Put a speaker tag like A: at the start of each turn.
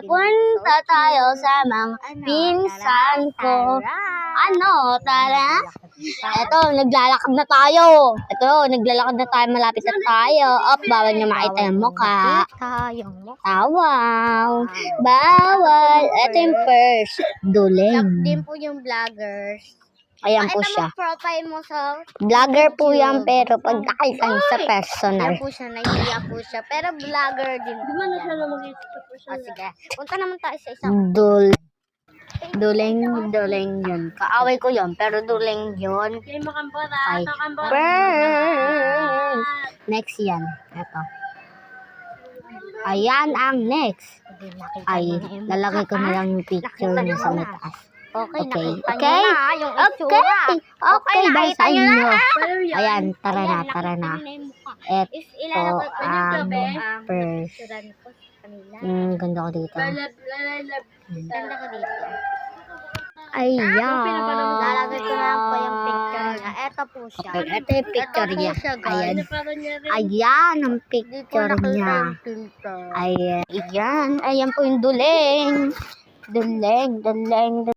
A: Punta tayo sa mga pinsan ko. Ano, tara? Eto, naglalakad na tayo. Malapit na tayo. Bawal nyo makita yung mukha. Tawaw. Bawal. Eto yung first. Duling.
B: Din po yung vloggers.
A: Ayan po siya.
B: Profile mo sa
A: Vlogger po yan, pero pag nakita niyo sa personal.
B: Yan po siya, nahihiya po siya. Pero vlogger din po yan. Sige, punta naman tayo sa isang
A: Duling yun. Kaaway ko yun, pero duling yun. Ay, first. Next yan. Ito. Ayan ang next. Ay, lalagay ko na lang yung picture niya sa mataas. Okay, dahil sa inyo. Ayan, tara na. Ito ang first. Ganda ko dito.
B: Ganda ko dito.
A: Ayan.
B: Lalagay ko lang po yung picture niya. Ito po siya.
A: Okay, ito yung picture niya. Ayan.
B: Ayan.
A: Ayan ang picture niya. Ayan po yung duling. Duling.